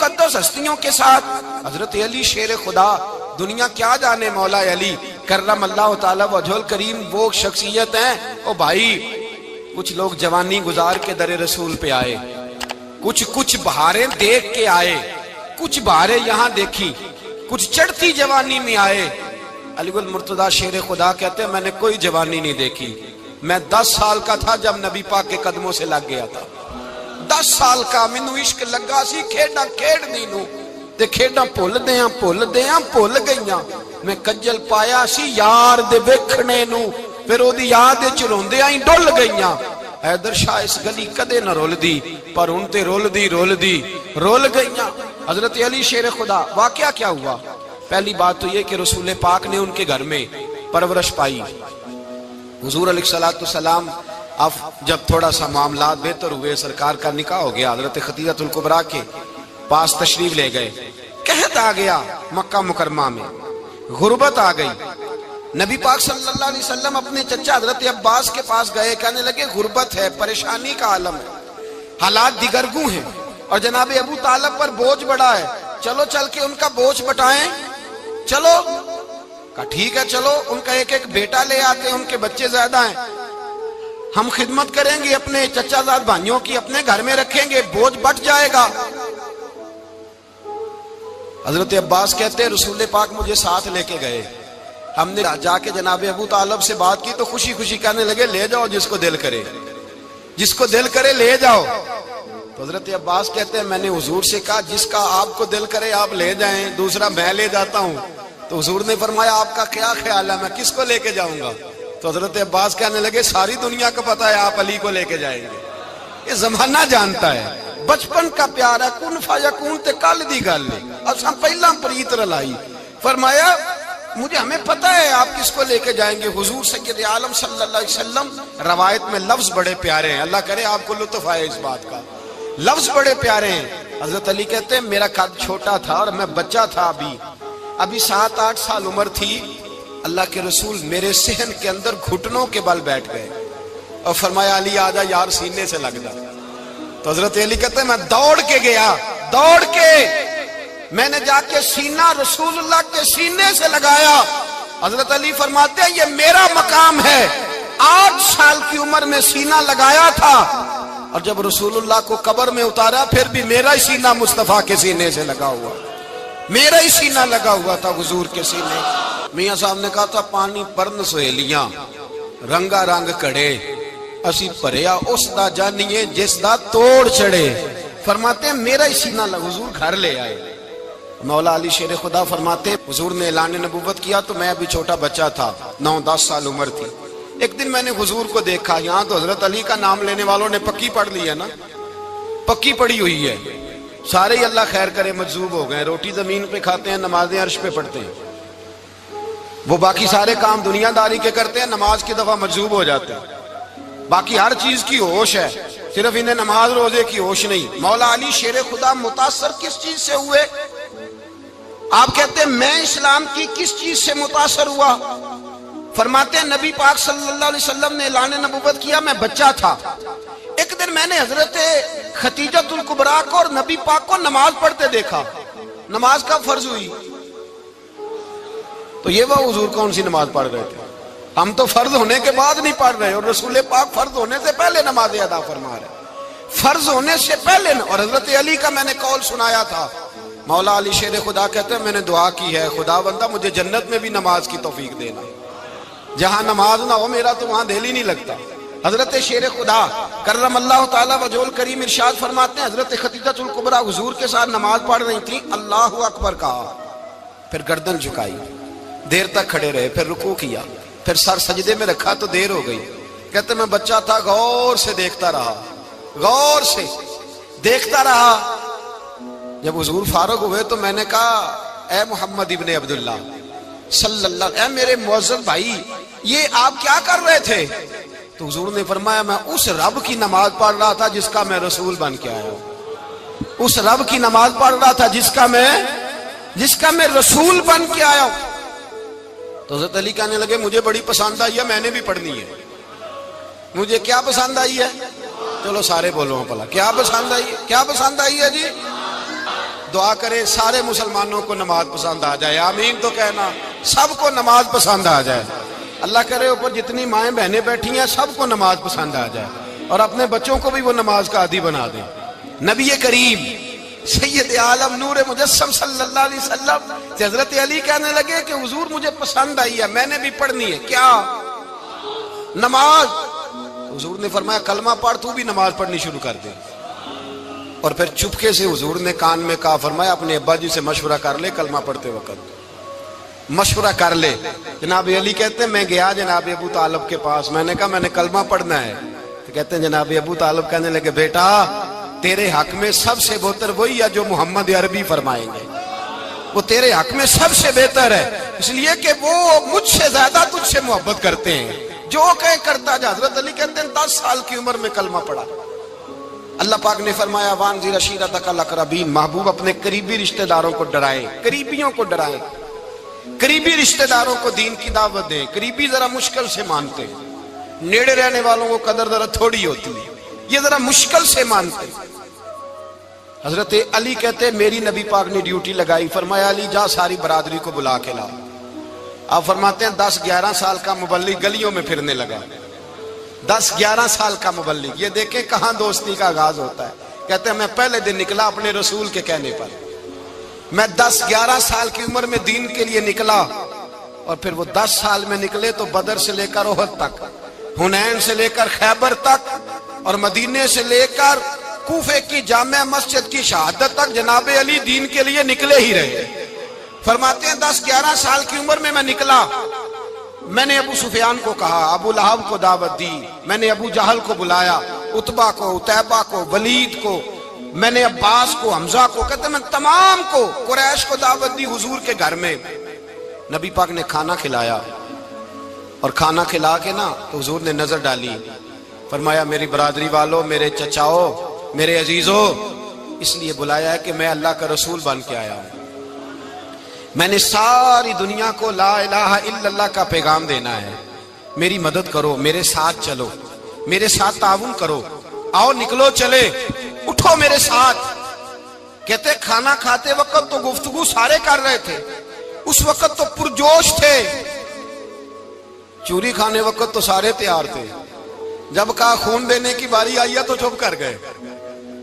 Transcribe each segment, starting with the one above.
مقدس ہستیوں کے ساتھ حضرت علی شیر خدا، دنیا کیا جانے مولا علی کرم اللہ تعالی وجہ الکریم وہ شخصیت ہیں۔ او بھائی کچھ لوگ جوانی گزار کے در رسول پہ آئے، کچھ بہاریں دیکھ کے آئے، کچھ بہاریں یہاں دیکھی، کچھ چڑھتی جوانی میں آئے۔ علی گل مرتضیٰ شیر خدا کہتے ہیں میں نے کوئی جوانی نہیں دیکھی، میں 10 سال کا تھا جب نبی پاک کے قدموں سے لگ گیا تھا، 10 سال کا مینوں عشق لگا سی، کھیڈاں کھیڈنی نو تے کھیڈاں بھول گئیاں، میں کجل پایا سی یار دے ویکھنے نو، پھر او دی یاد وچ روندیاں ہی ڈل گئیاں۔ حیدر شاہ اس گلی کدے نہ رول دی، پر ان تے رول گئیاں۔ حضرت علی شیر خدا، واقعہ کیا ہوا؟ پہلی بات تو یہ کہ رسول پاک نے ان کے گھر میں پرورش پائی۔ حضور علیہ السلام اب جب تھوڑا سا معاملات بہتر ہوئے، سرکار کا نکاح ہو گیا، حضرت خدیجہ الکبریٰ کے پاس تشریف لے گئے، قحط آ گیا مکہ مکرمہ میں، غربت آ گئی۔ نبی پاک صلی اللہ علیہ وسلم اپنے چچا حضرت عباس کے پاس گئے، کہنے لگے غربت ہے، پریشانی کا عالم ہے، حالات دیگرگوں ہیں، اور جناب ابو طالب پر بوجھ بڑا ہے، چلو چل کے ان کا بوجھ بٹائیں۔ چلو کہا ٹھیک ہے، چلو ان کا ایک بیٹا لے آتے ہیں، ان کے بچے زیادہ ہیں، ہم خدمت کریں گے اپنے چچا زاد بھائیوں کی، اپنے گھر میں رکھیں گے، بوجھ بٹ جائے گا۔ حضرت عباس کہتے ہیں رسول پاک مجھے ساتھ لے کے گئے، ہم نے جا کے جناب ابو طالب سے بات کی تو خوشی خوشی کہنے لگے لے جاؤ جس کو دل کرے لے جاؤ۔ تو حضرت عباس کہتے ہیں میں نے حضور سے کہا جس کا آپ کو دل کرے آپ لے جائیں، دوسرا میں لے جاتا ہوں۔ تو حضور نے فرمایا آپ کا کیا خیال ہے، میں کس کو لے کے جاؤں گا؟ تو حضرت عباس کہنے لگے ساری دنیا کو پتا ہے آپ علی کو لے کے جائیں گے، یہ زمانہ جانتا ہے، بچپن کا پیار ہے، کن فیکون تے کل دی گل ہے، اساں پہلا پریت رلائی۔ فرمایا مجھے ہمیں پتہ ہے آپ کس کو لے کے جائیں گے، حضور سید عالم صلی اللہ علیہ وسلم۔ روایت میں لفظ بڑے پیارے ہیں، اللہ کرے آپ کو لطف آئے اس بات کا، لفظ بڑے پیارے ہیں۔ حضرت علی کہتے ہیں میرا قد چھوٹا تھا اور میں بچہ تھا، ابھی 7-8 سال عمر تھی، اللہ کے رسول میرے صحن کے اندر گھٹنوں کے بل بیٹھ گئے اور فرمایا علی آجا یار سینے سے لگ جا۔ تو حضرت علی کہتے ہیں میں دوڑ کے گیا، میں نے جا کے سینہ رسول اللہ کے سینے سے لگایا۔ حضرت علی فرماتے ہیں یہ میرا مقام ہے، 8 سال کی عمر میں سینہ لگایا تھا، اور جب رسول اللہ کو قبر میں اتارا پھر بھی میرا ہی سینہ مصطفیٰ کے سینے سے لگا ہوا، میرا ہی سینہ لگا ہوا تھا حضور کے سینے۔ میاں صاحب نے کہا تھا پانی پرن سہیلیاں رنگا رنگ کڑے، اسی پریا اس دا جانیے جس دا توڑ چڑے۔ فرماتے ہیں میرا ہی سینہ لگا، حضور گھر لے آئے۔ مولا علی شیر خدا فرماتے ہیں حضور نے اعلان نبوت کیا تو میں ابھی چھوٹا بچہ تھا، 9-10 سال عمر تھی۔ ایک دن میں نے حضور کو دیکھا، یہاں تو حضرت علی کا نام لینے والوں نے پکی پڑھ لی ہے نا، پکی پڑھی ہوئی ہے، سارے ہی اللہ خیر کرے مجذوب ہو گئے، روٹی زمین پہ کھاتے ہیں، نمازیں عرش پہ پڑھتے ہیں، وہ باقی سارے کام دنیا داری کے کرتے ہیں، نماز کی دفعہ مجذوب ہو جاتے ہیں، باقی ہر چیز کی ہوش ہے، صرف انہیں نماز روزے کی ہوش نہیں۔ مولا علی شیر خدا متاثر کس چیز سے ہوئے؟ آپ کہتے ہیں میں اسلام کی کس چیز سے متاثر ہوا؟ فرماتے ہیں نبی پاک صلی اللہ علیہ وسلم نے اعلان نبوت کیا، میں بچہ تھا، ایک دن میں نے حضرت خدیجہ الکبریٰ کو اور نبی پاک کو نماز پڑھتے دیکھا۔ نماز کب فرض ہوئی؟ تو یہ وہ حضور کون سی نماز پڑھ رہے تھے؟ ہم تو فرض ہونے کے بعد نہیں پڑھ رہے، اور رسول پاک فرض ہونے سے پہلے نماز ادا فرما رہے، فرض ہونے سے پہلے۔ اور حضرت علی کا میں نے قول سنایا تھا، مولا علی شیر خدا کہتے ہیں میں نے دعا کی ہے خدا بندہ مجھے جنت میں بھی نماز کی توفیق دینا، جہاں نماز نہ ہو میرا تو وہاں دل ہی نہیں لگتا۔ حضرت شیر خدا کرم اللہ تعالیٰ وجہ الکریم ارشاد فرماتے ہیں حضرت خدیجہ الکبریٰ حضور کے ساتھ نماز پڑھ رہی تھی، اللہ اکبر کہا، پھر گردن جھکائی، دیر تک کھڑے رہے، پھر رکوع کیا، پھر سر سجدے میں رکھا تو دیر ہو گئی۔ کہتے میں بچہ تھا، غور سے دیکھتا رہا، غور سے دیکھتا رہا۔ جب حضور فارغ ہوئے تو میں نے کہا اے محمد ابن عبداللہ صلی اللہ، اے میرے معزز بھائی یہ آپ کیا کر رہے تھے؟ تو حضور نے فرمایا میں اس رب کی نماز پڑھ رہا تھا جس کا میں رسول بن کے آیا ہوں، اس رب کی نماز پڑھ رہا تھا جس کا میں رسول بن کے آیا ہوں۔ تو حضرت علی کہنے لگے مجھے بڑی پسند آئی ہے، میں نے بھی پڑھنی ہے۔ مجھے کیا پسند آئی ہے؟ چلو سارے بولو پلا، کیا پسند آئی ہے؟ کیا پسند آئی ہے جی؟ دعا کرے سارے مسلمانوں کو نماز پسند آ جائے، آمین تو کہنا، سب کو نماز پسند آ جائے۔ اللہ کرے اوپر جتنی مائیں بہنیں بیٹھی ہیں سب کو نماز پسند آ جائے، اور اپنے بچوں کو بھی وہ نماز کا عادی بنا دیں۔ نبی کریم سید عالم نور مجسم صلی اللہ علیہ وسلم سے حضرت علی کہنے لگے کہ حضور مجھے پسند آئی ہے، میں نے بھی پڑھنی ہے، کیا؟ نماز۔ حضور نے فرمایا کلمہ پڑھ، تو بھی نماز پڑھنی شروع کر دے۔ اور پھر چپکے سے حضور نے کان میں کہا، فرمایا اپنے ابا جی سے مشورہ کر لے کلمہ پڑھتے وقت، مشورہ کر لے۔ جناب علی کہتے ہیں میں گیا جناب ابو طالب کے پاس، میں نے کہا میں نے کلمہ پڑھنا ہے، تو کہتے ہیں جناب ابو طالب کہنے لگے بیٹا تیرے حق میں سب سے بہتر وہی ہے جو محمد عربی فرمائیں گے، وہ تیرے حق میں سب سے بہتر ہے، اس لیے کہ وہ مجھ سے زیادہ تجھ سے محبت کرتے ہیں، جو کہیں کرتا جا۔ حضرت علی کہتے ہیں 10 سال کی عمر میں کلمہ پڑھا۔ اللہ پاک نے فرمایا وانذر عشیرتک الاقربین، محبوب اپنے قریبی رشتہ داروں کو ڈرائیں، قریبیوں کو ڈرائیں، قریبی رشتہ داروں کو دین کی دعوت دیں۔ قریبی ذرا مشکل سے مانتے، نیڑے رہنے والوں کو قدر ذرا تھوڑی ہوتی ہے، یہ ذرا مشکل سے مانتے۔ حضرت علی کہتے میری نبی پاک نے ڈیوٹی لگائی، فرمایا علی جا ساری برادری کو بلا کے لا۔ آپ فرماتے ہیں 10-11 سال کا مبلغ گلیوں میں پھرنے لگا، 10-11 سال کا مبلغ، یہ دیکھیں کہاں دوستی کا آغاز ہوتا ہے۔ کہتے ہیں میں پہلے دن نکلا اپنے رسول کے کہنے پر، میں 10-11 سال کی عمر میں دین کے لیے نکلا، اور پھر وہ 10 سال میں نکلے تو بدر سے لے کر احد تک، حنین سے لے کر خیبر تک، اور مدینے سے لے کر کوفے کی جامع مسجد کی شہادت تک جناب علی دین کے لیے نکلے ہی رہے۔ فرماتے ہیں 10-11 سال کی عمر میں نکلا، میں نے ابو سفیان کو کہا، ابو لہب کو دعوت دی، میں نے ابو جہل کو بلایا، عتبہ کو، عتیبہ کو، ولید کو، میں نے عباس کو، حمزہ کو، کہتے میں تمام کو، قریش کو دعوت دی حضور کے گھر میں۔ نبی پاک نے کھانا کھلایا، اور کھانا کھلا کے نا تو حضور نے نظر ڈالی، فرمایا میری برادری والوں، میرے چچاؤ، میرے عزیزو، اس لیے بلایا ہے کہ میں اللہ کا رسول بن کے آیا ہوں، میں نے ساری دنیا کو لا الہ الا اللہ کا پیغام دینا ہے، میری مدد کرو، میرے ساتھ چلو، میرے ساتھ تعاون کرو، آؤ نکلو چلے، اٹھو میرے ساتھ۔ کہتے کھانا کھاتے وقت تو گفتگو سارے کر رہے تھے، اس وقت تو پرجوش تھے، چوری کھانے وقت تو سارے تیار تھے، جب کہا خون دینے کی باری آئی ہے تو چپ کر گئے،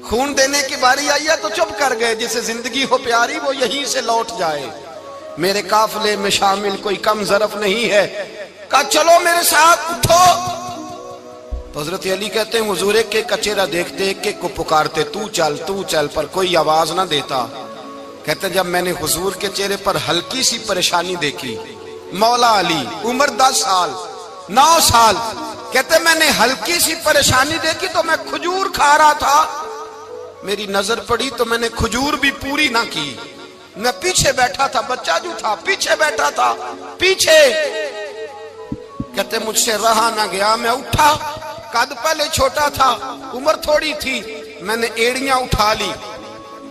خون دینے کی باری آئی ہے تو چپ کر گئے، جسے زندگی ہو پیاری وہ یہیں سے لوٹ جائے، میرے قافلے میں شامل کوئی کم ظرف نہیں ہے، کہا چلو میرے ساتھ اٹھو۔ تو حضرت علی کہتے ہیں حضور ایک ایک کا چہرہ دیکھتے، ایک ایک کو پکارتے، تو چل، پر کوئی آواز نہ دیتا۔ کہتے جب میں نے حضور کے چہرے پر ہلکی سی پریشانی دیکھی، مولا علی عمر 10 سال 9 سال، کہتے میں نے ہلکی سی پریشانی دیکھی تو میں کھجور کھا رہا تھا، میری نظر پڑی تو میں نے کھجور بھی پوری نہ کی، میں پیچھے بیٹھا تھا، بچہ جو تھا پیچھے بیٹھا تھا، پیچھے۔ کہتے مجھ سے رہا نہ گیا، میں اٹھا، قد پہلے چھوٹا تھا، عمر تھوڑی تھی، میں نے ایڑیاں اٹھا لی،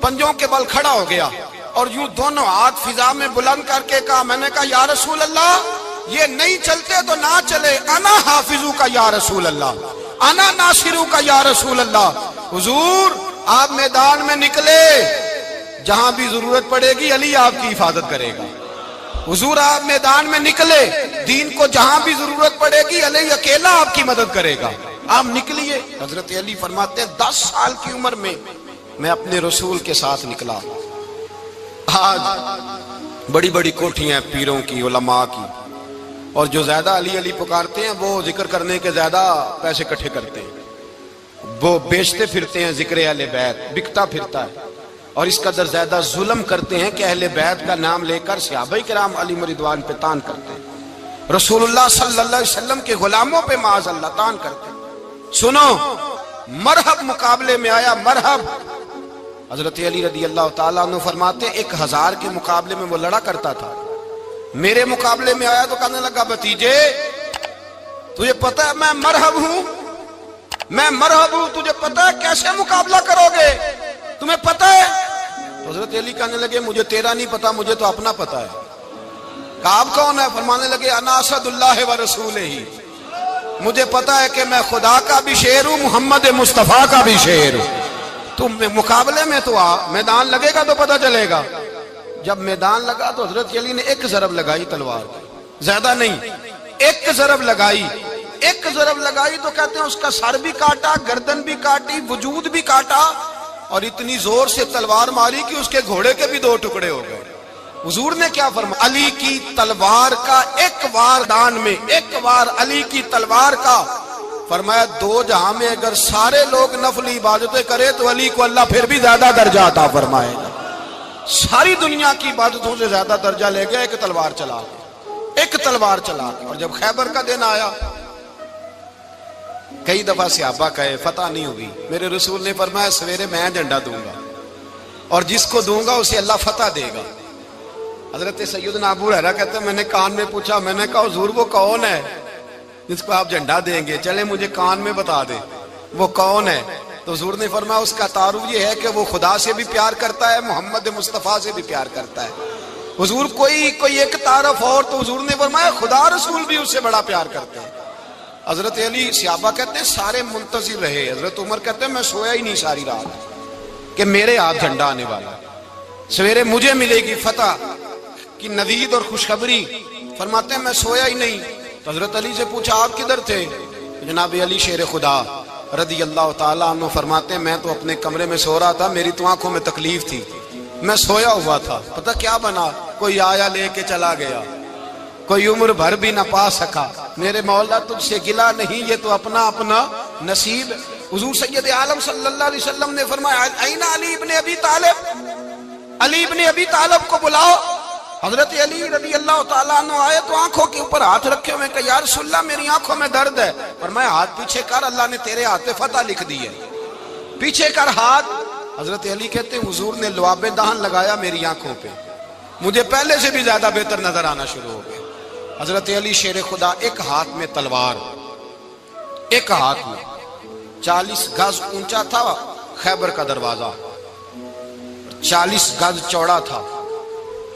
پنجوں کے بل کھڑا ہو گیا، اور یوں دونوں ہاتھ فضا میں بلند کر کے کہا، میں نے کہا یا رسول اللہ یہ نہیں چلتے تو نہ چلے، انا حافظو کا یا رسول اللہ، انا ناصرو کا یا رسول اللہ۔ حضور آپ میدان میں نکلے، جہاں بھی ضرورت پڑے گی علی آپ کی حفاظت کرے گا، حضور آپ میدان میں نکلے، دین کو جہاں بھی ضرورت پڑے گی علی اکیلا آپ کی مدد کرے گا، آپ نکلیے۔ حضرت علی فرماتے ہیں 10 سال کی عمر میں میں اپنے رسول کے ساتھ نکلا۔ آج بڑی بڑی کوٹھیاں پیروں کی، علماء کی، اور جو زیادہ علی علی پکارتے ہیں وہ ذکر کرنے کے زیادہ پیسے اکٹھے کرتے ہیں، وہ بیچتے پھرتے ہیں ذکر اہل بیت، بکتا پھرتا ہے، اور اس قدر زیادہ ظلم کرتے ہیں کہ اہل بیت کا نام لے کر صحابہ کرام علی رضوان پہ تان کرتے ہیں، رسول اللہ صلی اللہ علیہ وسلم کے غلاموں پہ معاذ اللہ تان کرتے ہیں۔ سنو، مرحب مقابلے میں آیا، مرحب۔ حضرت علی رضی اللہ تعالیٰ عنہ فرماتے 1000 کے مقابلے میں وہ لڑا کرتا تھا، میرے مقابلے میں آیا تو کہنے لگا بھتیجے تجھے پتہ ہے میں مرحب ہوں، میں مرحب ہوں، تجھے پتہ ہے کیسے مقابلہ کرو گے، تمہیں پتہ ہے؟ حضرت علی کہنے لگے مجھے تیرا نہیں پتا، مجھے تو اپنا پتا ہے۔ کہا آپ کون ہے؟ فرمانے لگے انا اسد اللہ و رسولہ، مجھے پتا ہے کہ میں خدا کا بھی شیر ہوں، محمد مصطفیٰ کا بھی شیر ہوں۔ تم مقابلے میں تو آ، میدان لگے گا تو پتہ چلے گا۔ جب میدان لگا تو حضرت علی نے ایک ضرب لگائی تلوار کی، زیادہ نہیں، ایک ضرب لگائی۔ ایک ضرب لگائی تو کہتے ہیں اس کا سر بھی کاٹا، گردن بھی کاٹی، وجود بھی کاٹا، اور اتنی زور سے تلوار ماری کہ اس کے گھوڑے کے بھی 2 ٹکڑے ہو گئے۔ حضور نے کیا فرمایا؟ علی کی تلوار کا ایک وار دان میں، ایک وار علی کی تلوار کا، فرمایا 2 جہاں میں اگر سارے لوگ نفلی عبادتیں کرے تو علی کو اللہ پھر بھی زیادہ درجہ عطا فرمائے گا۔ ساری دنیا کی عبادتوں سے زیادہ درجہ لے گیا ایک تلوار چلا کے، ایک تلوار چلا کے۔ اور جب خیبر کا دن آیا، کئی دفعہ صحابہ کہے فتح نہیں ہوگی، میرے رسول نے فرمایا سویرے میں جھنڈا دوں گا، اور جس کو دوں گا اسے اللہ فتح دے گا۔ حضرت سیدنا ابو ہریرہ کہتے ہیں میں نے کان میں پوچھا، میں نے کہا حضور وہ کون ہے جس کو آپ جھنڈا دیں گے؟ چلے مجھے کان میں بتا دے وہ کون ہے۔ تو حضور نے فرمایا اس کا تعارف یہ ہے کہ وہ خدا سے بھی پیار کرتا ہے، محمد مصطفیٰ سے بھی پیار کرتا ہے۔ حضور کوئی ایک تعارف اور، تو حضور نے فرمایا خدا رسول بھی اس سے بڑا پیار کرتے ہیں۔ حضرت علی، صحابہ کہتے ہیں سارے منتظر رہے۔ حضرت عمر کہتے ہیں میں سویا ہی نہیں ساری رات کہ میرے ہاتھ جھنڈا آنے والا، سویرے مجھے ملے گی فتح کی نوید اور خوشخبری۔ فرماتے ہیں میں سویا ہی نہیں۔ تو حضرت علی سے پوچھا آپ کدھر تھے؟ جناب علی شیر خدا رضی اللہ تعالیٰ عنہ فرماتے ہیں میں تو اپنے کمرے میں سو رہا تھا، میری تو آنکھوں میں تکلیف تھی، میں سویا ہوا تھا، پتہ کیا بنا، کوئی آیا لے کے چلا گیا، کوئی عمر بھر بھی نہ پا سکا۔ میرے مولا تجھ سے گلا نہیں، یہ تو اپنا اپنا نصیب۔ حضور سید عالم صلی اللہ علیہ وسلم نے فرمایا این علی ابن ابی طالب، علی ابن ابی طالب کو بلاؤ۔ حضرت علی رضی اللہ تعالیٰ عنہ آئے تو آنکھوں کے اوپر ہاتھ رکھے ہوئے کہ یا رسول اللہ میری آنکھوں میں درد ہے۔ فرمایا ہاتھ پیچھے کر، اللہ نے تیرے ہاتھ پہ فتح لکھ دی ہے، پیچھے کر ہاتھ۔ حضرت علی کہتے ہیں حضور نے لعاب دہن لگایا میری آنکھوں پہ، مجھے پہلے سے بھی زیادہ بہتر نظر آنا شروع ہو گیا۔ حضرت علی شیر خدا، ایک ہاتھ میں تلوار، ایک ہاتھ میں 40 گز اونچا تھا خیبر کا دروازہ، 40 گز چوڑا تھا۔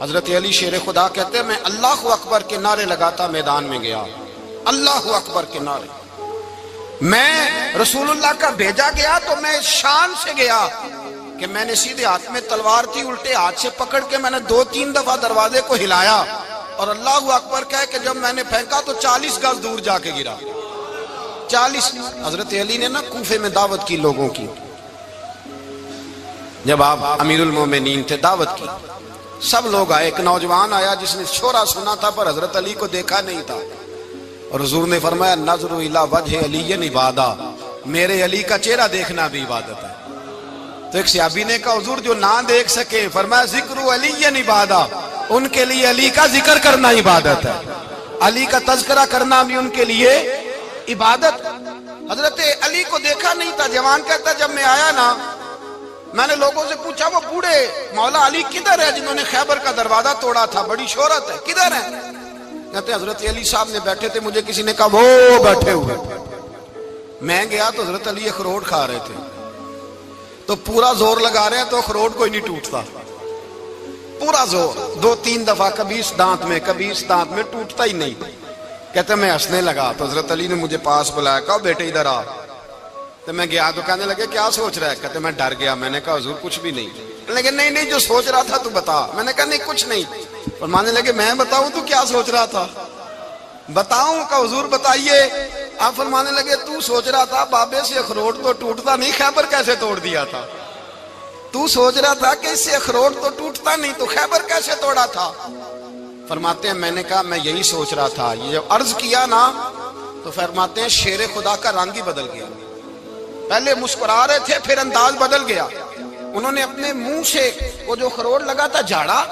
حضرت علی شیر خدا کہتے ہیں میں اللہ اکبر کے نعرے لگاتا میدان میں گیا، اللہ اکبر کے نعرے۔ میں رسول اللہ کا بھیجا گیا تو میں شان سے گیا کہ میں نے سیدھے ہاتھ میں تلوار تھی، الٹے ہاتھ سے پکڑ کے میں نے 2-3 دفعہ دروازے کو ہلایا، اور اللہ اکبر کہہ کہ جب میں نے پھینکا تو 40 گز دور جا کے گرا، 40۔ حضرت علی نے نا کوفے میں دعوت کی لوگوں کی، جب آپ امیر المومنین تھے، دعوت کی، سب لوگ آئے۔ ایک نوجوان آیا جس نے شورا سنا تھا پر حضرت علی کو دیکھا نہیں تھا، اور حضور نے فرمایا نظر الی وجہ علی عبادہ، میرے علی کا چہرہ دیکھنا بھی عبادت ہے۔ تو ایک صحابی نے کہا حضور جو نہ دیکھ سکے، فرمایا ذکر علی عبادہ، ان کے لیے علی کا ذکر کرنا عبادت ہے، علی کا تذکرہ کرنا بھی ان کے لیے عبادت۔ حضرت علی کو دیکھا نہیں تھا۔ جوان کہتا جب میں آیا نا، میں نے لوگوں سے پوچھا وہ بوڑھے مولا علی کدھر ہے جنہوں نے خیبر کا دروازہ توڑا تھا، بڑی شہرت ہے، کدھر ہے؟ کہتے ہیں حضرت علی صاحب نے بیٹھے تھے، مجھے کسی نے کہا وہ بیٹھے ہوئے۔ میں گیا تو حضرت علی اخروٹ کھا رہے تھے، تو پورا زور لگا رہے ہیں تو اخروٹ کوئی نہیں ٹوٹتا، پورا زور 2-3 دفعہ، کبھی اس دانت میں کبھی اس دانت میں، ٹوٹتا ہی نہیں۔ کہتے میں ہنسنے لگا تو حضرت علی نے مجھے پاس بلایا، کہا بیٹے ادھر آ۔ تو میں گیا تو کہنے لگے کیا سوچ رہا ہے؟ کہتے میں ڈر گیا۔ میں نے کہا حضور کچھ بھی نہیں۔ لیکن نہیں جو سوچ رہا تھا تو بتا۔ میں نے کہا نہیں کچھ نہیں۔ فرمانے لگے میں بتاؤں تو کیا سوچ رہا تھا؟ بتاؤں؟ کہ حضور بتائیے۔ آپ فرمانے لگے تو سوچ رہا تھا بابے سے اخروٹ تو ٹوٹتا نہیں، خیبر کیسے توڑ دیا تھا؟ تو سوچ رہا تھا کہ اس سے اخروٹ تو ٹوٹتا نہیں تو خیبر کیسے توڑا تھا؟ فرماتے ہیں میں نے کہا میں یہی سوچ رہا تھا۔ یہ جب عرض کیا نا تو فرماتے ہیں شیر خدا کا رنگ ہی بدل گیا، پہلے مسکرا رہے تھے پھر انداز بدل گیا۔ انہوں نے اپنے منہ سے وہ جو خروٹ لگا تھا جھاڑا،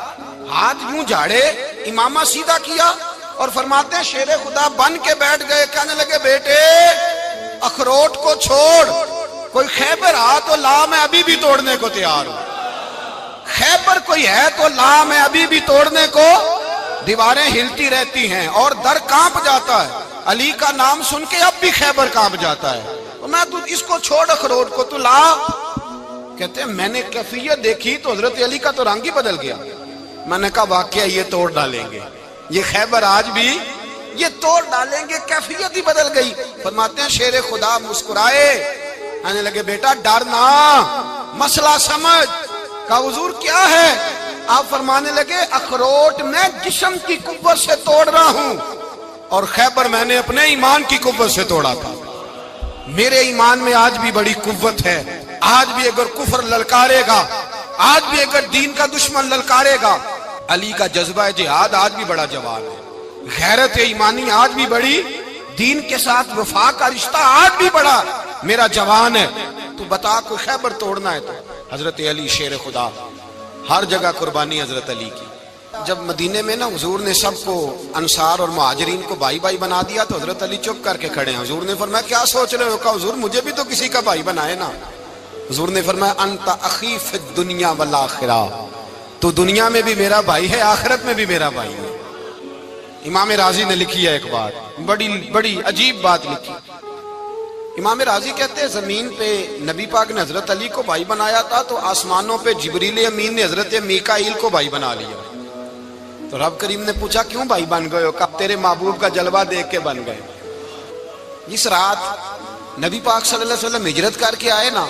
ہاتھ یوں جھاڑے، امامہ سیدھا کیا، اور فرماتے ہیں شیر خدا بن کے بیٹھ گئے۔ کہنے لگے بیٹے اخروٹ کو چھوڑ، کوئی خیبر آ تو لا، میں ابھی بھی توڑنے کو تیار ہوں۔ خیبر کوئی ہے تو لا، میں ابھی بھی توڑنے کو۔ دیواریں ہلتی رہتی ہیں اور در کانپ جاتا ہے، علی کا نام سن کے اب بھی خیبر کانپ جاتا ہے۔ میں تو اس کو چھوڑ اخروٹ کو تو لا۔ کہتے ہیں میں نے کیفیت دیکھی تو حضرت علی کا تو رنگ ہی بدل گیا۔ میں نے کہا واقعہ یہ توڑ ڈالیں گے، یہ خیبر آج بھی یہ توڑ ڈالیں گے، کیفیت ہی بدل گئی۔ فرماتے ہیں شیر خدا مسکرائے، کہنے لگے بیٹا ڈر نہ، مسئلہ سمجھ۔ کہا حضور کیا ہے؟ آپ فرمانے لگے اخروٹ میں جسم کی قوت سے توڑ رہا ہوں اور خیبر میں نے اپنے ایمان کی قوت سے توڑا تھا۔ میرے ایمان میں آج بھی بڑی قوت ہے، آج بھی اگر کفر للکارے گا، آج بھی اگر دین کا دشمن للکارے گا، علی کا جذبہ جہاد آج بھی بڑا جوان ہے، غیرت ایمانی آج بھی بڑی، دین کے ساتھ وفا کا رشتہ آج بھی بڑا میرا جوان ہے۔ تو بتا کوئی خیبر توڑنا ہے تو حضرت علی شیر خدا، ہر جگہ قربانی حضرت علی کی۔ جب مدینے میں نا حضور نے سب کو انصار اور مہاجرین کو بھائی بھائی بنا دیا تو حضرت علی چپ کر کے کھڑے ہیں۔ حضور نے فرمایا کیا سوچ رہے ہو؟ کہا حضور مجھے بھی تو کسی کا بھائی بنائے نا۔ حضور نے فرمایا انت اخی فی الدنیا والآخرہ، تو دنیا میں بھی میرا بھائی ہے، آخرت میں بھی میرا بھائی ہے۔ امام راضی نے لکھی ہے ایک بات، بڑی عجیب بات لکھی۔ امام راضی کہتے ہیں زمین پہ نبی پاک نے حضرت علی کو بھائی بنایا تھا تو آسمانوں پہ جبریل امین نے حضرت میکائیل کو بھائی بنا لیا۔ تو رب کریم نے پوچھا کیوں بھائی بن گئے ہو؟ کہا تیرے محبوب کا جلوہ دیکھ کے بن گئے۔ جس رات نبی پاک صلی اللہ علیہ وسلم ہجرت کر کے آئے نا،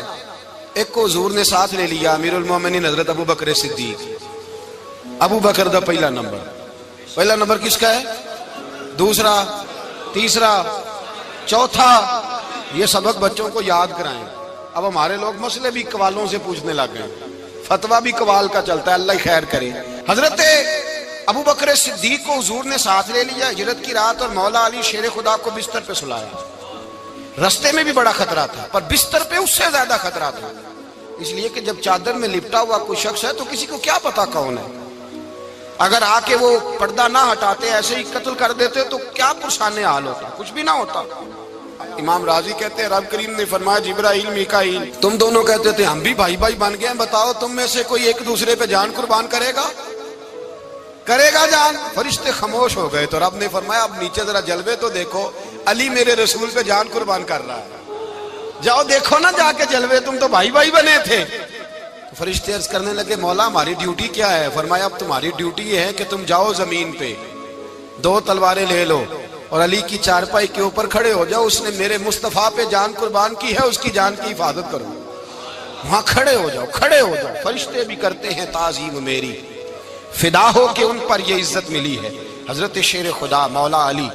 ایک کو حضور نے ساتھ لے لیا، امیر المومنین حضرت ابو بکر صدیق۔ ابو بکر دا پہلا نمبر کس کا ہے؟ دوسرا، تیسرا، چوتھا، یہ سبق بچوں کو یاد کرائیں۔ اب ہمارے لوگ مسئلے بھی قوالوں سے پوچھنے لگ گئے، فتویٰ بھی قوال کا چلتا ہے، اللہ خیر کرے۔ حضرت ابو بکر صدیق کو حضور نے ساتھ لے لیا ہجرت کی رات، اور مولا علی شیر خدا کو بستر پہ سلایا۔ رستے میں بھی بڑا خطرہ تھا پر بستر پہ اس سے زیادہ خطرہ تھا، اس لیے کہ جب چادر میں لپٹا ہوا کوئی شخص ہے تو کسی کو کیا پتا کون ہے، اگر آ کے وہ پردہ نہ ہٹاتے ایسے ہی قتل کر دیتے تو کیا پرسان حال ہوتا، کچھ بھی نہ ہوتا۔ امام راضی کہتے ہیں رب کریم نے فرمایا جبرائیل میکائیل تم دونوں کہتے تھے ہم بھی بھائی بھائی بن گئے ہیں، بتاؤ تم میں سے کوئی ایک دوسرے پہ جان قربان کرے گا جان؟ فرشتے خاموش ہو گئے تو رب نے فرمایا اب نیچے ذرا جلوے تو دیکھو، علی میرے رسول پہ جان قربان کر رہا ہے، جاؤ دیکھو نا جا کے جلوے، تم تو بھائی بھائی بنے تھے۔ فرشتے عرض کرنے لگے مولا ہماری ڈیوٹی کیا ہے؟ فرمایا اب تمہاری ڈیوٹی یہ ہے کہ تم جاؤ زمین پہ 2 تلواریں لے لو اور علی کی چارپائی کے اوپر کھڑے ہو جاؤ، اس نے میرے مصطفیٰ پہ جان قربان کی ہے، اس کی جان کی حفاظت کرو۔ وہاں کھڑے ہو جاؤ۔ فرشتے بھی کرتے ہیں تعظیم میری، فدا ہو کہ ان پر یہ عزت ملی ہے۔ حضرت شیر خدا مولا علی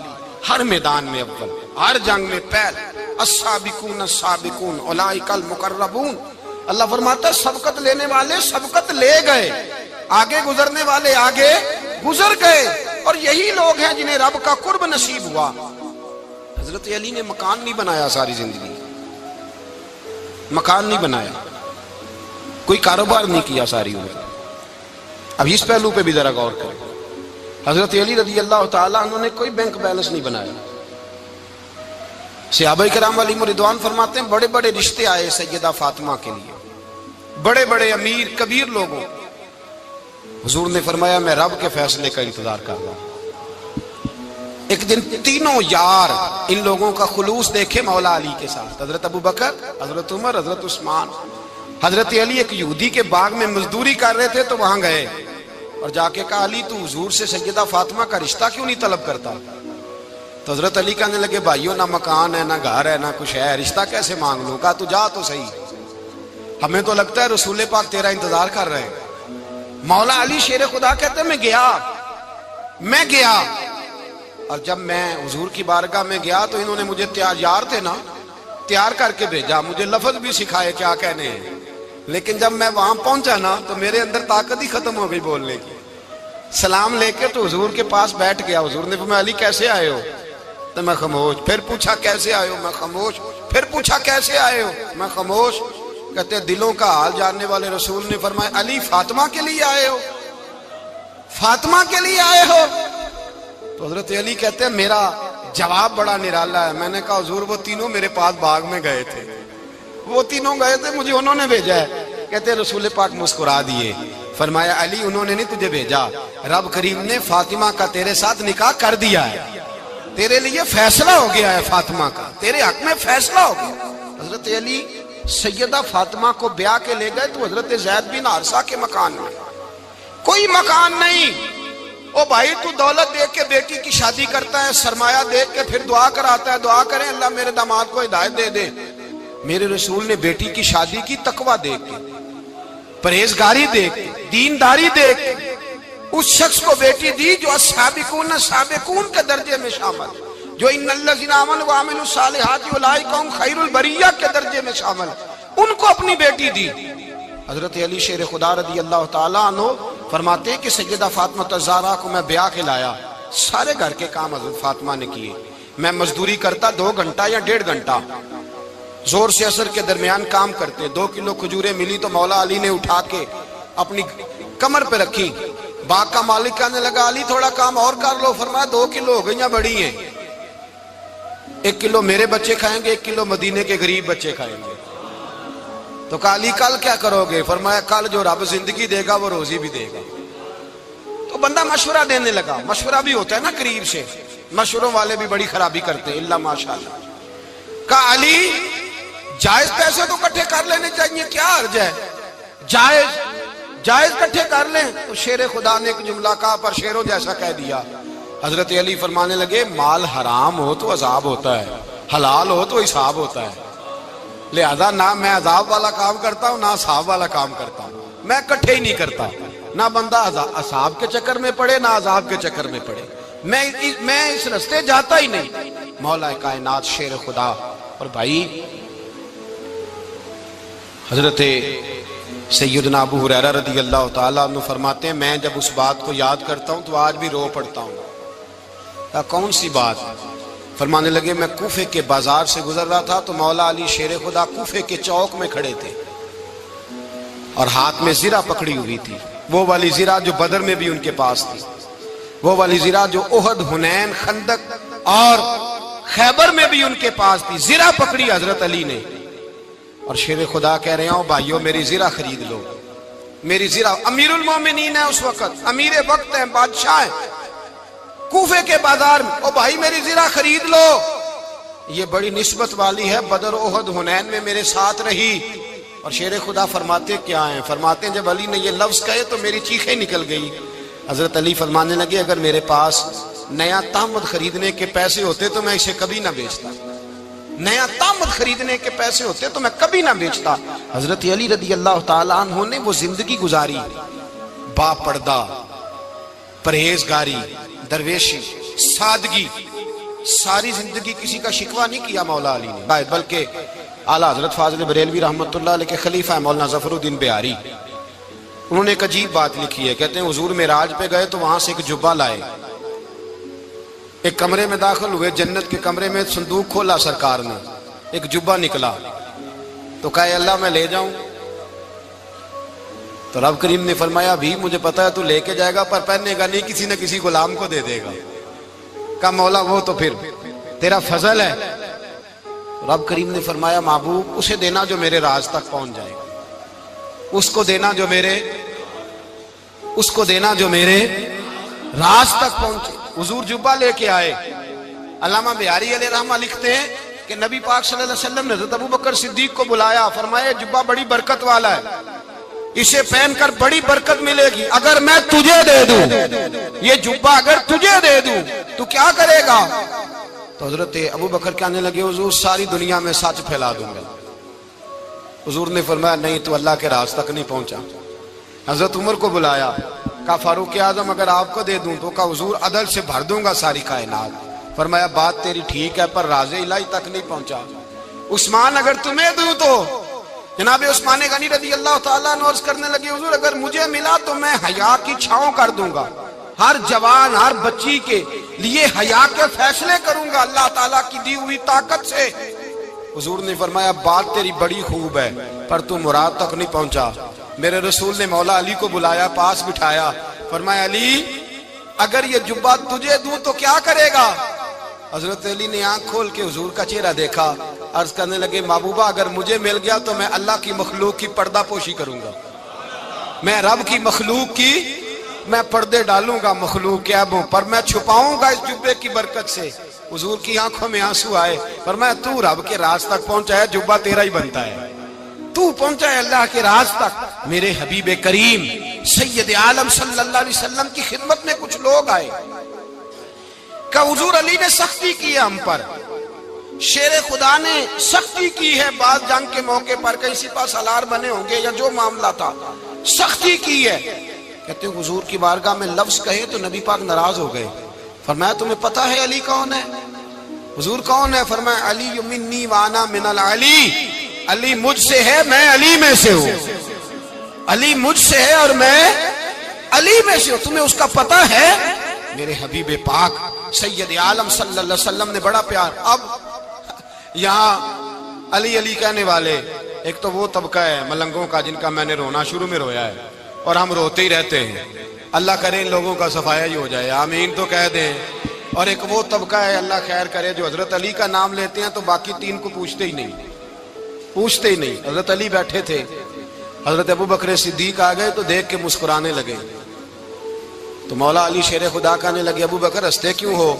ہر میدان میں اول، ہر جنگ میں پہل، السابقون السابقون اولئک المقربون۔ اللہ فرماتا ہے سبقت لینے والے سبقت لے گئے، آگے گزرنے والے آگے گزر گئے، اور یہی لوگ ہیں جنہیں رب کا قرب نصیب ہوا۔ حضرت علی نے مکان نہیں بنایا، ساری زندگی مکان نہیں بنایا، کوئی کاروبار نہیں کیا ساری عمر۔ اب اس پہلو پہ بھی ذرا غور کریں، حضرت علی رضی اللہ تعالیٰ انہوں نے کوئی بینک بیلنس نہیں بنایا۔ صحابہ کرام علیہم رضوان فرماتے ہیں بڑے بڑے رشتے آئے سیدہ فاطمہ کے لیے، بڑے بڑے امیر کبیر لوگوں، حضور نے فرمایا میں رب کے فیصلے کا انتظار کر رہا ہوں۔ ایک دن تینوں یار ان لوگوں کا خلوص دیکھے مولا علی کے ساتھ، حضرت ابو بکر، حضرت عمر، حضرت عثمان۔ حضرت علی ایک یہودی کے باغ میں مزدوری کر رہے تھے تو وہاں گئے اور جا کے کہا علی تو حضور سے سیدہ فاطمہ کا رشتہ کیوں نہیں طلب کرتا؟ تو حضرت علی کہنے لگے بھائیو نہ مکان ہے نہ گھر ہے نہ کچھ ہے، رشتہ کیسے مانگ لوں؟ کہا تو جا تو صحیح، ہمیں تو لگتا ہے رسول پاک تیرا انتظار کر رہے ہیں۔ مولا علی شیر خدا کہتے ہیں میں گیا اور جب میں حضور کی بارگاہ میں گیا تو انہوں نے مجھے یار تھے نا تیار کر کے بھیجا، مجھے لفظ بھی سکھائے کیا کہنے ہیں، لیکن جب میں وہاں پہنچا نا تو میرے اندر طاقت ہی ختم ہو گئی بولنے کی۔ سلام لے کے تو حضور کے پاس بیٹھ گیا، حضور نے فرمایا علی کیسے آئے ہو؟ تو میں خاموش، پھر پوچھا کیسے آئے ہو؟ میں خاموش، پھر پوچھا کیسے آئے ہو؟ میں خاموش۔ کہتے ہیں دلوں کا حال جاننے والے رسول نے فرمایا علی فاطمہ کے لیے آئے ہو؟ فاطمہ کے لیے آئے ہو؟ تو حضرت علی کہتے ہیں میرا جواب بڑا نرالا ہے۔ میں نے کہا حضور وہ تینوں میرے پاس باغ میں گئے تھے، وہ تینوں گئے تھے، مجھے انہوں نے بھیجا ہے۔ کہتے ہیں رسول پاک مسکرا دیے، فرمایا علی انہوں نے نہیں تجھے بھیجا، رب کریم نے فاطمہ کا تیرے ساتھ نکاح کر دیا ہے، تیرے لیے فیصلہ ہو گیا ہے، فاطمہ کا تیرے حق میں فیصلہ ہو گیا۔ حضرت علی سیدہ فاطمہ کو بیاہ کے لے گئے تو حضرت زید بن حارثہ کے مکان میں کوئی مکان نہیں۔ او بھائی تو دولت دیکھ کے بیٹی کی شادی کرتا ہے، سرمایہ دیکھ کے پھر دعا کراتا ہے، دعا کریں اللہ میرے داماد کو ہدایت دے دے۔ میرے رسول نے بیٹی کی شادی کی تقویٰ دیکھ کے، پرہیزگاری دیکھ، دینداری دیکھ اس شخص کو بیٹی دی جو السابقون سابقون کے درجے میں شامل، جو ان الذین آمنوا وعملوا الصالحات اولئک هم خیر البریہ کے درجے میں شامل، ان کو اپنی بیٹی دی۔ حضرت علی شیر خدا رضی اللہ تعالیٰ عنہ فرماتے ہیں کہ سیدہ فاطمہ الزہرا کو میں بیاہ کے لایا، سارے گھر کے کام حضرت فاطمہ نے کیے، میں مزدوری کرتا 2 گھنٹہ یا 1.5 گھنٹہ، زور سے عصر کے درمیان کام کرتے، 2 کلو کھجوریں ملی تو مولا علی نے اٹھا کے اپنی کمر پہ رکھی، باغ کا مالک کہنے لگا علی تھوڑا کام اور کر لو، فرمایا 2 کلو ہو گئیں بڑی ہیں، 1 کلو میرے بچے کھائیں گے، 1 کلو مدینے کے غریب بچے کھائیں گے۔ تو کہا علی کل کیا کرو گے؟ فرمایا کل جو رب زندگی دے گا وہ روزی بھی دے گا۔ تو بندہ مشورہ دینے لگا، مشورہ بھی ہوتا ہے نا قریب سے، مشوروں والے بھی بڑی خرابی کرتے ہیں، اللہ ماشاءاللہ۔ کہا علی جائز پیسے تو کٹھے کر لینے چاہیے، کیا عرض ہے، جائز کٹھے کر لیں۔ تو شیر خدا نے ایک جملہ کہا پر شیروں جیسا کہہ دیا۔ حضرت علی فرمانے لگے مال حرام ہو تو عذاب ہوتا ہے، حلال ہو تو حساب ہوتا ہے، لہذا نہ میں عذاب والا کام کرتا ہوں نہ حساب والا کام کرتا ہوں، میں کٹھے ہی نہیں کرتا، نہ بندہ عذاب کے چکر میں پڑے نہ عذاب کے چکر میں پڑے، میں اس رستے جاتا ہی نہیں۔ مولا کائنات شیر خدا۔ اور بھائی حضرت سیدنا ابو ہریرہ رضی اللہ تعالیٰ عنہ فرماتے ہیں میں جب اس بات کو یاد کرتا ہوں تو آج بھی رو پڑتا ہوں۔ کون سی بات؟ فرمانے لگے میں کوفے کے بازار سے گزر رہا تھا تو مولا علی شیر خدا کوفے کے چوک میں کھڑے تھے اور ہاتھ میں زرہ پکڑی ہوئی تھی، وہ والی زرہ جو بدر میں بھی ان کے پاس تھی، وہ والی زرہ جو احد، حنین، خندق اور خیبر میں بھی ان کے پاس تھی، زرہ پکڑی حضرت علی نے اور شیر خدا کہہ رہے ہوں بھائیو میری زرہ خرید لو، میری زرہ۔ امیر المومنین ہے اس وقت، امیر وقت ہیں، بادشاہ ہیں، کوفے کے بازار میں، او بھائی میری زرہ خرید لو، یہ بڑی نسبت والی ہے، بدر، احد، حنین میں میرے ساتھ رہی۔ اور شیر خدا فرماتے کیا ہیں؟ فرماتے ہیں جب علی نے یہ لفظ کہے تو میری چیخیں نکل گئی۔ حضرت علی فرمانے لگے اگر میرے پاس نیا تامد خریدنے کے پیسے ہوتے تو میں اسے کبھی نہ بیچتا، نیا تامد خریدنے کے پیسے ہوتے تو میں کبھی نہ بیچتا۔ حضرت علی رضی اللہ تعالیٰ عنہ نے وہ زندگی گزاری، با پردہ، پرہیزگاری، درویشی، سادگی، ساری زندگی کسی کا شکوہ نہیں کیا مولا علی نے، بلکہ اعلیٰ حضرت فاضل بریلوی رحمۃ اللہ علیہ کے خلیفہ مولانا ظفر الدین بہاری، انہوں نے ایک عجیب بات لکھی ہے، کہتے ہیں حضور معراج پہ گئے تو وہاں سے ایک جبہ لائے، ایک کمرے میں داخل ہوئے، جنت کے کمرے میں صندوق کھولا سرکار نے، ایک جبہ نکلا تو کہا اللہ میں لے جاؤں؟ تو رب کریم نے فرمایا بھی مجھے پتا ہے تو لے کے جائے گا پر پہننے گا نہیں، کسی نہ کسی غلام کو دے دے گا۔ کہا مولا وہ تو پھر تیرا فضل ہے۔ رب کریم نے فرمایا محبوب اسے دینا جو میرے راز تک پہنچ جائے گا، اس کو دینا جو میرے راز تک پہنچے۔ حضور جبہ لے کے آئے۔ علامہ بہاری علیہ رحمہ لکھتے ہیں کہ نبی پاک صلی اللہ علیہ وسلم نے حضرت ابوبکر صدیق کو بلایا، فرمایا جبہ بڑی برکت والا ہے، اسے پہن کر بڑی برکت ملے گی، اگر میں تجھے دے دوں، یہ جبہ اگر تجھے دے دوں تو کیا کرے گا؟ تو حضرت ابوبکر کہنے لگے حضور ساری دنیا میں سچ پھیلا دوں گا۔ حضور نے فرمایا نہیں تو اللہ کے راز تک نہیں پہنچا۔ حضرت عمر کو بلایا، کہا فاروق اعظم اگر آپ کو دے دوں تو کہا حضور عدل سے بھر دوں گا ساری کائنات۔ فرمایا بات تیری ٹھیک ہے پر راز الہی تک نہیں پہنچا۔ عثمان اگر تمہیں دوں تو جناب عثمان غنی رضی اللہ تعالیٰ عنہ عرض کرنے لگے حضور اگر مجھے ملا تو میں حیا کی چھاؤں کر دوں گا، ہر جوان ہر بچی کے لیے حیا کے فیصلے کروں گا اللہ تعالیٰ کی دی ہوئی طاقت سے۔ حضور نے فرمایا بات تیری بڑی خوب ہے پر تو مراد تک نہیں پہنچا۔ میرے رسول نے مولا علی کو بلایا، پاس بٹھایا، فرمایا علی اگر یہ جبہ تجھے دوں تو کیا کرے گا؟ حضرت علی نے آنکھ کھول کے حضور کا چہرہ دیکھا، عرض کرنے لگے محبوبہ اگر مجھے مل گیا تو میں اللہ کی مخلوق کی پردہ پوشی کروں گا، میں رب کی مخلوق کی میں پردے ڈالوں گا مخلوق کے عیبوں پر، میں چھپاؤں گا اس جبے کی برکت سے۔ حضور کی آنکھوں میں آنسو آئے، فرمایا تو رب کے راز تک پہنچا ہے، جبہ تیرا ہی بنتا ہے، تو پہنچا ہے اللہ کے راز تک۔ میرے حبیب کریم سید عالم صلی اللہ علیہ وسلم کی خدمت میں کچھ لوگ آئے کہ حضور علی نے سختی کی ہے ہم پر، شیر خدا نے سختی کی ہے، بعض جنگ کے موقع پر کہیں سپہ سالار بنے ہوں گے یا جو معاملہ تھا، سختی کی ہے. کہتے ہیں حضور کی بارگاہ میں لفظ کہے تو نبی پاک ناراض ہو گئے. فرمایا تمہیں پتہ ہے علی کون ہے؟ حضور کون ہے؟ فرمایا علی منی وانا من العلی، علی مجھ سے ہے، میں علی میں سے ہوں. علی مجھ سے ہے اور میں علی میں سے ہوں. تمہیں اس کا پتہ ہے؟ میرے حبیب پاک سید عالم صلی اللہ علیہ وسلم نے بڑا پیار. اب یہاں علی علی کہنے والے ایک تو وہ طبقہ ہے ملنگوں کا جن کا میں نے رونا شروع میں رویا ہے اور ہم روتے ہی رہتے ہیں. اللہ کرے ان لوگوں کا صفایا ہی ہو جائے، آمین تو کہہ دیں. اور ایک وہ طبقہ ہے اللہ خیر کرے جو حضرت علی کا نام لیتے ہیں تو باقی تین کو پوچھتے ہی نہیں. حضرت علی بیٹھے تھے، حضرت ابو بکر صدیق آ گئے تو دیکھ کے مسکرانے لگے. تو مولا علی شیر خدا کہنے لگے ابو بکر ہنستے کیوں ہو؟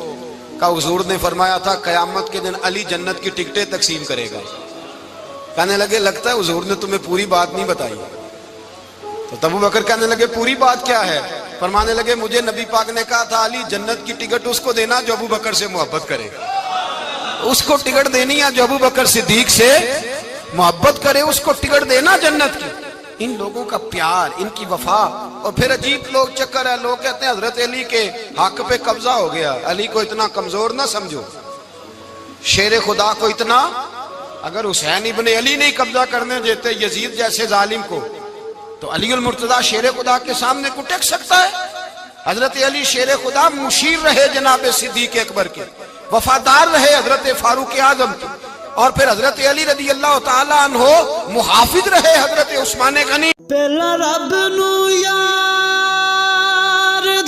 کہا حضور نے فرمایا تھا قیامت کے دن علی جنت کی ٹکٹیں تقسیم کرے گا. کہنے لگے لگتا ہے حضور نے تمہیں پوری بات نہیں بتائی. تو ابو بکر کہنے لگے پوری بات کیا ہے؟ فرمانے لگے مجھے نبی پاک نے کہا تھا علی جنت کی ٹکٹ اس کو دینا جو ابو بکر سے محبت کرے. اس کو ٹکٹ دینی ہے جو ابو بکر صدیق سے محبت کرے، اس کو ٹکٹ دینا جنت کی. ان لوگوں کا پیار، ان کی وفا. اور پھر عجیب لوگ چکر ہے، لوگ کہتے ہیں حضرت علی کے حق پہ قبضہ ہو گیا. علی کو اتنا کمزور نہ سمجھو، شیر خدا کو اتنا. اگر حسین ابن علی نہیں قبضہ کرنے دیتے یزید جیسے ظالم کو تو علی المرتضیٰ شیر خدا کے سامنے کو ٹک سکتا ہے؟ حضرت علی شیر خدا مشیر رہے جناب صدیق اکبر کے، وفادار رہے حضرت فاروق اعظم کے، اور پھر حضرت علی رضی اللہ تعالیٰ عنہ محافظ رہے حضرت عثمان غنی. پہلا رب نو یار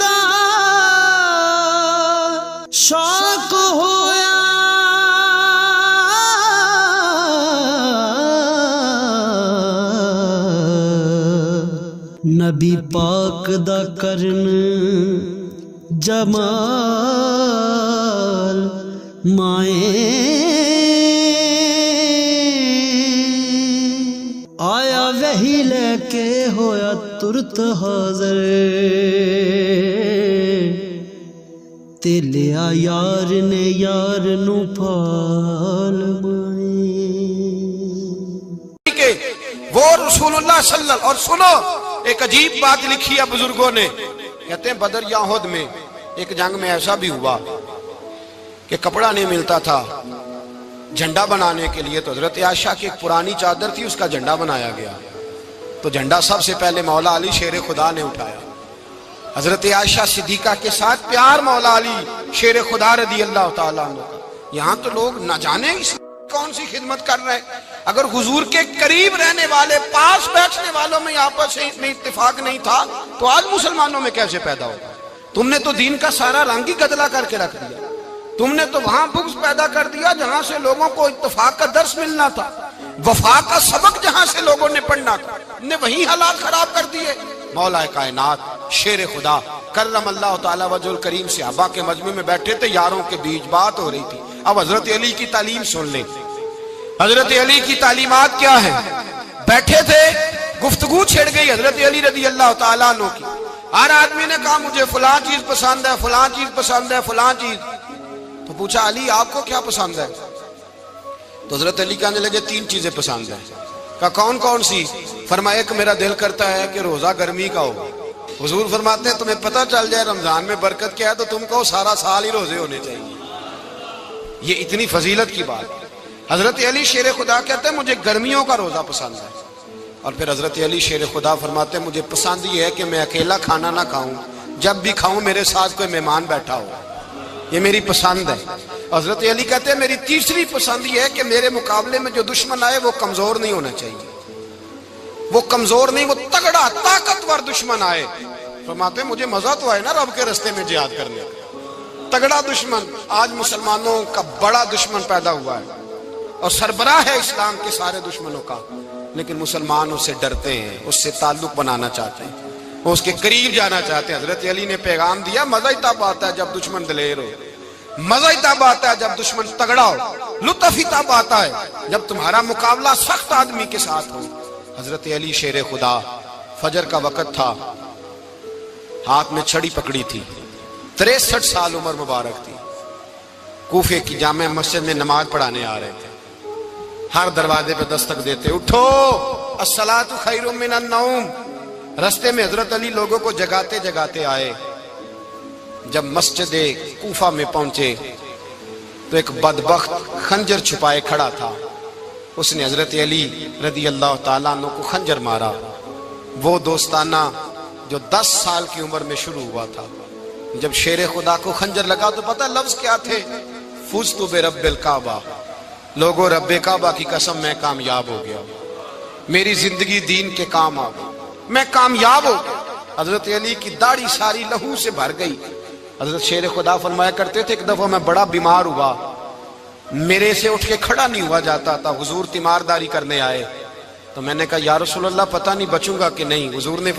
دا شوق ہویا، نبی پاک دا کرن جمال مائیں آیا وہی لے کے ہویا ترت حاضر، تے لیا یار نے یار نو پھال مائیں. وہ رسول اللہ صلی اللہ. اور سنو ایک عجیب بات لکھی ہے بزرگوں نے، کہتے ہیں بدر یا احد میں ایک جنگ میں ایسا بھی ہوا کہ کپڑا نہیں ملتا تھا جھنڈا بنانے کے لیے. تو حضرت عائشہ کی ایک پرانی چادر تھی، اس کا جھنڈا بنایا گیا. تو جھنڈا سب سے پہلے مولا علی شیر خدا نے اٹھایا. حضرت عائشہ صدیقہ کے ساتھ پیار مولا علی شیر خدا رضی اللہ تعالیٰ عنہ کا. یہاں تو لوگ نہ جانے اس کون سی خدمت کر رہے ہیں. اگر حضور کے قریب رہنے والے پاس بیٹھنے والوں میں آپس میں اتفاق نہیں تھا تو آج مسلمانوں میں کیسے پیدا ہوگا؟ تم نے تو دین کا سارا رنگ ہی گدلا کر کے رکھ دیا. تم نے تو وہاں بغض پیدا کر دیا جہاں سے لوگوں کو اتفاق کا درس ملنا تھا، وفا کا سبق جہاں سے لوگوں نے پڑھنا تھا، نے وہی حالات خراب کر دیے. مولا کائنات شیر خدا کرم اللہ تعالی وجہ الکریم صحابہ کے مجمع میں بیٹھے تھے، یاروں کے بیچ بات ہو رہی تھی. اب حضرت علی کی تعلیم سن لیں. حضرت علی کی تعلیمات کیا ہے؟ بیٹھے تھے، گفتگو چھڑ گئی حضرت علی رضی اللہ تعالیٰ عنہ کی. ہر آدمی نے کہا مجھے فلاں چیز پسند ہے، فلاں چیز پسند ہے، فلاں چیز. تو پوچھا علی آپ کو کیا پسند ہے؟ تو حضرت علی کہنے لگے تین چیزیں پسند ہیں. کہا کون کون سی؟ فرمایا ایک میرا دل کرتا ہے کہ روزہ گرمی کا ہو. حضور فرماتے ہیں تمہیں پتہ چل جائے رمضان میں برکت کیا ہے تو تم کہو سارا سال ہی روزے ہونے چاہیے. یہ اتنی فضیلت کی بات. حضرت علی شیر خدا کہتے ہیں مجھے گرمیوں کا روزہ پسند ہے. اور پھر حضرت علی شیر خدا فرماتے ہیں مجھے پسند یہ ہے کہ میں اکیلا کھانا نہ کھاؤں، جب بھی کھاؤں میرے ساتھ کوئی مہمان بیٹھا ہو. یہ میری پسند ہے. حضرت علی کہتے ہیں میری تیسری پسند یہ ہے کہ میرے مقابلے میں جو دشمن آئے وہ کمزور نہیں ہونا چاہیے. وہ کمزور نہیں، وہ تگڑا طاقتور دشمن آئے. فرماتے ہیں مجھے مزہ تو آئے نا رب کے رستے میں جہاد کرنے. تگڑا دشمن. آج مسلمانوں کا بڑا دشمن پیدا ہوا ہے اور سربراہ ہے اسلام کے سارے دشمنوں کا، لیکن مسلمان اس سے ڈرتے ہیں، اس سے تعلق بنانا چاہتے ہیں، وہ اس کے قریب جانا چاہتے ہیں. حضرت علی نے پیغام دیا مزہ ہی تب آتا ہے جب دشمن دلیر ہو، مزہ ہی تب آتا ہے جب دشمن تگڑا ہو، لطف ہی تب آتا ہے جب تمہارا مقابلہ سخت آدمی کے ساتھ ہو. حضرت علی شیر خدا فجر کا وقت تھا، ہاتھ میں چھڑی پکڑی تھی، 63 سال عمر مبارک تھی. کوفے کی جامع مسجد میں نماز پڑھانے آ رہے تھے. ہر دروازے پہ دستک دیتے اٹھو الصلاۃ خیر من النوم، رستے میں حضرت علی لوگوں کو جگاتے جگاتے آئے. جب مسجد کوفہ میں پہنچے تو ایک بدبخت خنجر چھپائے کھڑا تھا. اس نے حضرت علی رضی اللہ تعالیٰ عنہ کو خنجر مارا. وہ دوستانہ جو 10 سال کی عمر میں شروع ہوا تھا. جب شیر خدا کو خنجر لگا تو پتہ لفظ کیا تھے؟ فزت برب الکعبہ. لوگوں رب کعبہ کی قسم میں کامیاب ہو گیا, میری زندگی دین کے کام آ گئی, میں کامیاب ہو گیا. حضرت علی کی داڑھی ساری لہو سے بھر گئی. حضرت شیر خدا فرمایا کرتے تھے ایک دفعہ میں بڑا بیمار ہوا, میرے سے اٹھ کے کھڑا نہیں ہوا جاتا تھا. حضور تیمارداری کرنے آئے تو میں نے کہا یا رسول اللہ پتہ نہیں بچوں گا کہ نہیں. حضور نے